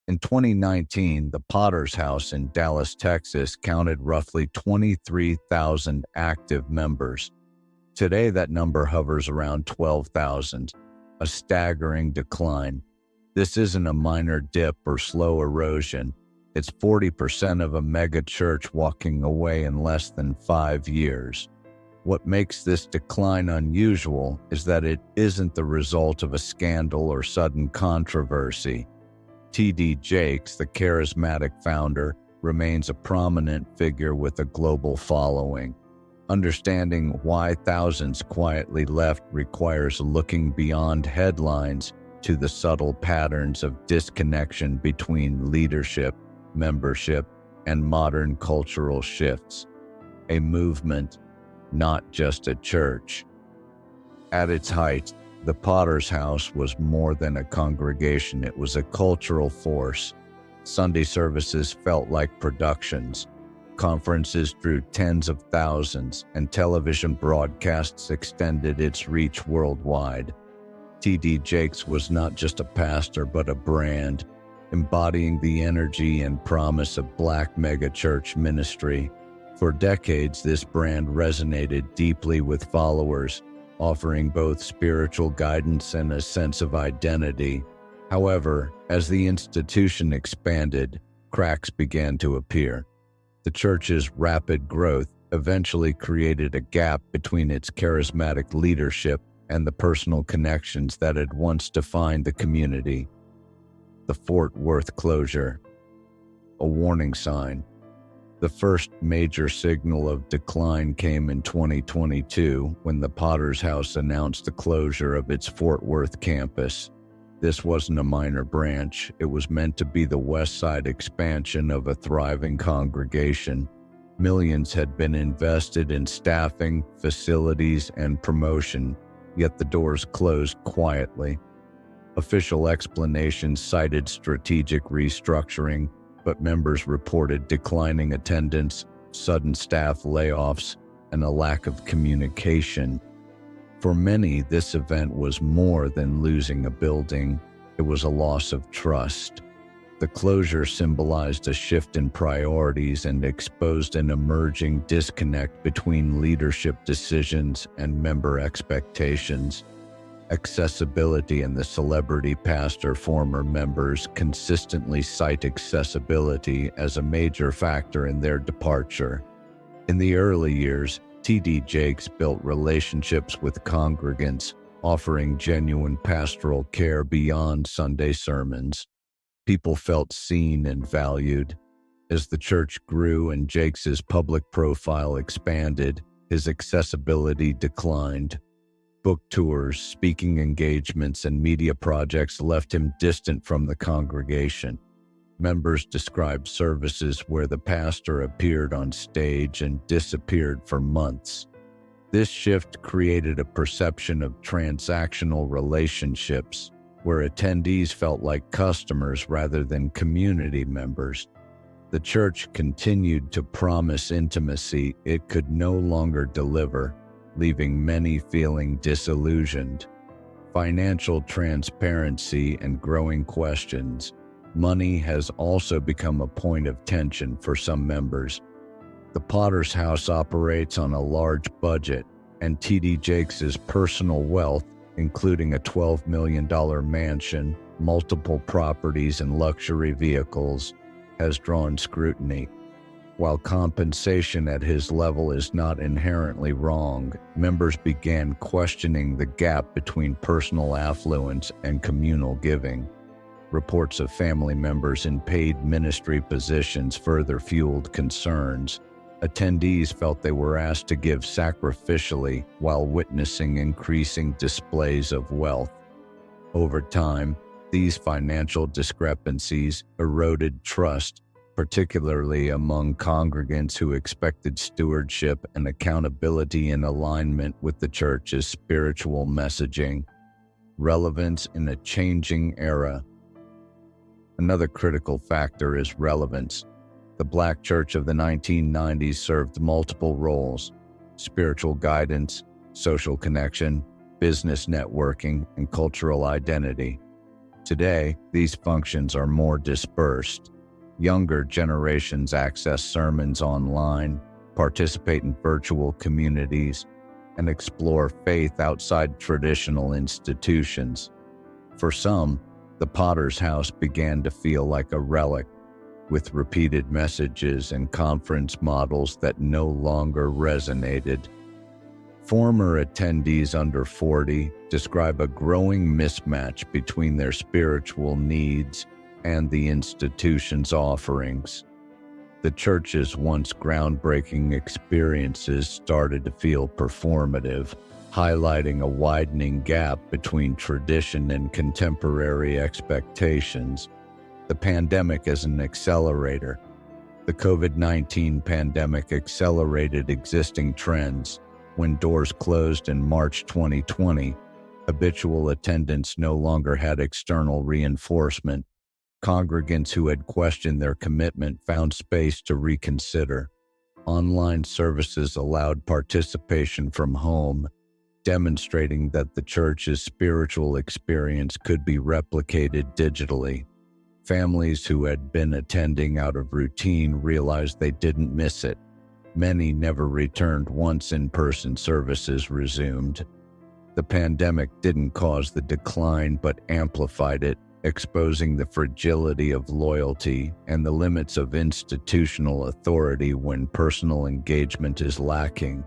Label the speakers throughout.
Speaker 1: In 2019, the Potter's House in Dallas, Texas counted roughly 23,000 active members. Today, that number hovers around 12,000, a staggering decline. This isn't a minor dip or slow erosion. It's 40% of a mega church walking away in less than 5 years. What makes this decline unusual is that it isn't the result of a scandal or sudden controversy. T.D. Jakes, the charismatic founder, remains a prominent figure with a global following. Understanding why thousands quietly left requires looking beyond headlines to the subtle patterns of disconnection between leadership, membership, and modern cultural shifts. A movement, not just a church. At its height, the Potter's House was more than a congregation, it was a cultural force. Sunday services felt like productions. Conferences drew tens of thousands, and television broadcasts extended its reach worldwide. T.D. Jakes was not just a pastor, but a brand, embodying the energy and promise of Black megachurch ministry. For decades, this brand resonated deeply with followers, offering both spiritual guidance and a sense of identity. However, as the institution expanded, cracks began to appear. The church's rapid growth eventually created a gap between its charismatic leadership and the personal connections that had once defined the community. The Fort Worth closure, a warning sign. The first major signal of decline came in 2022 when the Potter's House announced the closure of its Fort Worth campus. This wasn't a minor branch, it was meant to be the West Side expansion of a thriving congregation. Millions had been invested in staffing, facilities, and promotion, yet the doors closed quietly. Official explanations cited strategic restructuring, but members reported declining attendance, sudden staff layoffs, and a lack of communication. For many, this event was more than losing a building, it was a loss of trust. The closure symbolized a shift in priorities and exposed an emerging disconnect between leadership decisions and member expectations. Accessibility and the celebrity pastor former members consistently cite accessibility as a major factor in their departure. In the early years, T.D. Jakes built relationships with congregants, offering genuine pastoral care beyond Sunday sermons. People felt seen and valued. As the church grew and Jakes's public profile expanded, his accessibility declined. Book tours, speaking engagements, and media projects left him distant from the congregation. Members described services where the pastor appeared on stage and disappeared for months. This shift created a perception of transactional relationships, where attendees felt like customers rather than community members. The church continued to promise intimacy it could no longer deliver, leaving many feeling disillusioned. Financial transparency and growing questions. Money has also become a point of tension for some members. The Potter's House operates on a large budget, and T.D. Jakes' personal wealth, including a $12 million mansion, multiple properties, and luxury vehicles, has drawn scrutiny. While compensation at his level is not inherently wrong, members began questioning the gap between personal affluence and communal giving. Reports of family members in paid ministry positions further fueled concerns. Attendees felt they were asked to give sacrificially while witnessing increasing displays of wealth. Over time, these financial discrepancies eroded trust, particularly among congregants who expected stewardship and accountability in alignment with the church's spiritual messaging. Relevance in a changing era. Another critical factor is relevance. The Black church of the 1990s served multiple roles: spiritual guidance, social connection, business networking, and cultural identity. Today, these functions are more dispersed. Younger generations access sermons online, participate in virtual communities, and explore faith outside traditional institutions. For some, the Potter's House began to feel like a relic, with repeated messages and conference models that no longer resonated. Former attendees under 40 describe a growing mismatch between their spiritual needs and the institution's offerings. The church's once groundbreaking experiences started to feel performative, highlighting a widening gap between tradition and contemporary expectations. The pandemic as an accelerator. The COVID-19 pandemic accelerated existing trends. When doors closed in March 2020, habitual attendance no longer had external reinforcement. Congregants who had questioned their commitment found space to reconsider. Online services allowed participation from home, demonstrating that the church's spiritual experience could be replicated digitally. Families who had been attending out of routine realized they didn't miss it. Many never returned once in-person services resumed. The pandemic didn't cause the decline but amplified it, exposing the fragility of loyalty and the limits of institutional authority when personal engagement is lacking.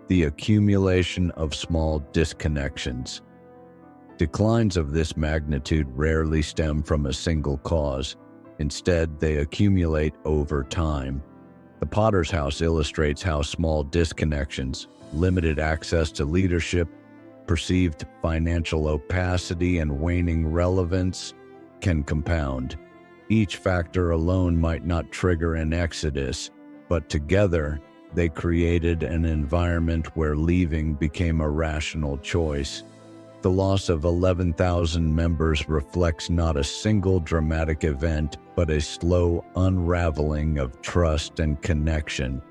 Speaker 1: The accumulation of small disconnections. Declines of this magnitude rarely stem from a single cause. Instead, they accumulate over time. The Potter's House illustrates how small disconnections, limited access to leadership, perceived financial opacity, and waning relevance can compound. Each factor alone might not trigger an exodus, but together they created an environment where leaving became a rational choice. The loss of 11,000 members reflects not a single dramatic event, but a slow unraveling of trust and connection.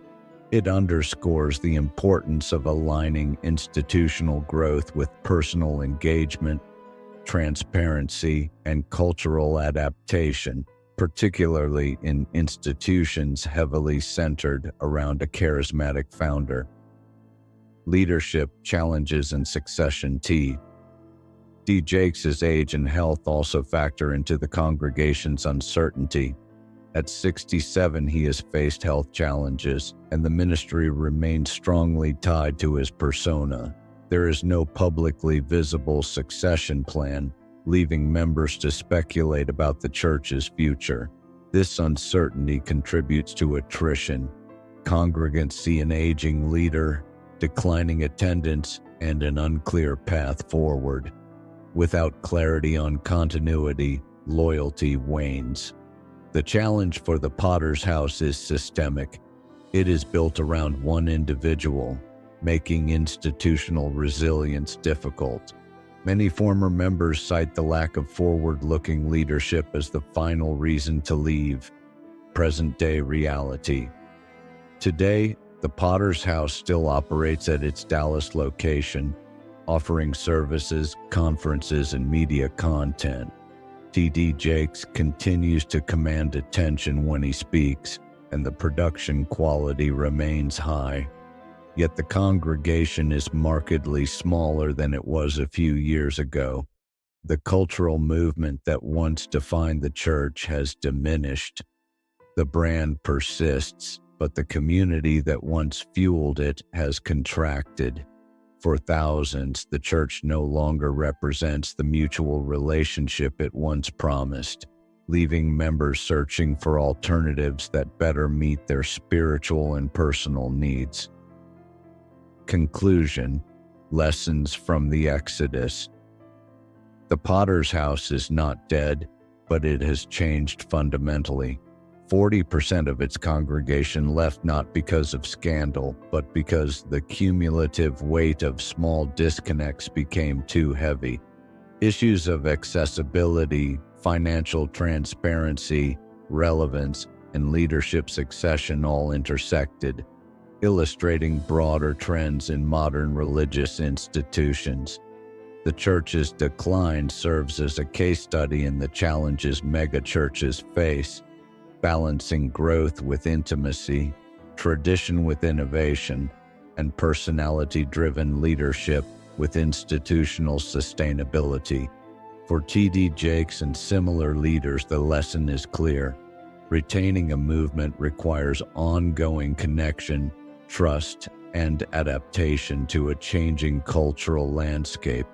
Speaker 1: It underscores the importance of aligning institutional growth with personal engagement, transparency, and cultural adaptation, particularly in institutions heavily centered around a charismatic founder. Leadership challenges and succession. D. Jakes' age and health also factor into the congregation's uncertainty. At 67, he has faced health challenges, and the ministry remains strongly tied to his persona. There is no publicly visible succession plan, leaving members to speculate about the church's future. This uncertainty contributes to attrition. Congregants see an aging leader, declining attendance, and an unclear path forward. Without clarity on continuity, loyalty wanes. The challenge for the Potter's House is systemic. It is built around one individual, making institutional resilience difficult. Many former members cite the lack of forward-looking leadership as the final reason to leave. Present-day reality. Today, the Potter's House still operates at its Dallas location, offering services, conferences, and media content. T.D. Jakes continues to command attention when he speaks, and the production quality remains high. Yet the congregation is markedly smaller than it was a few years ago. The cultural movement that once defined the church has diminished. The brand persists, but the community that once fueled it has contracted. For thousands, the church no longer represents the mutual relationship it once promised, leaving members searching for alternatives that better meet their spiritual and personal needs. Conclusion: Lessons from the Exodus. The Potter's House is not dead, but it has changed fundamentally. 40% of its congregation left not because of scandal, but because the cumulative weight of small disconnects became too heavy. Issues of accessibility, financial transparency, relevance, and leadership succession all intersected, illustrating broader trends in modern religious institutions. The church's decline serves as a case study in the challenges megachurches face, balancing growth with intimacy, tradition with innovation, and personality-driven leadership with institutional sustainability. For T.D. Jakes and similar leaders, the lesson is clear. Retaining a movement requires ongoing connection, trust, and adaptation to a changing cultural landscape.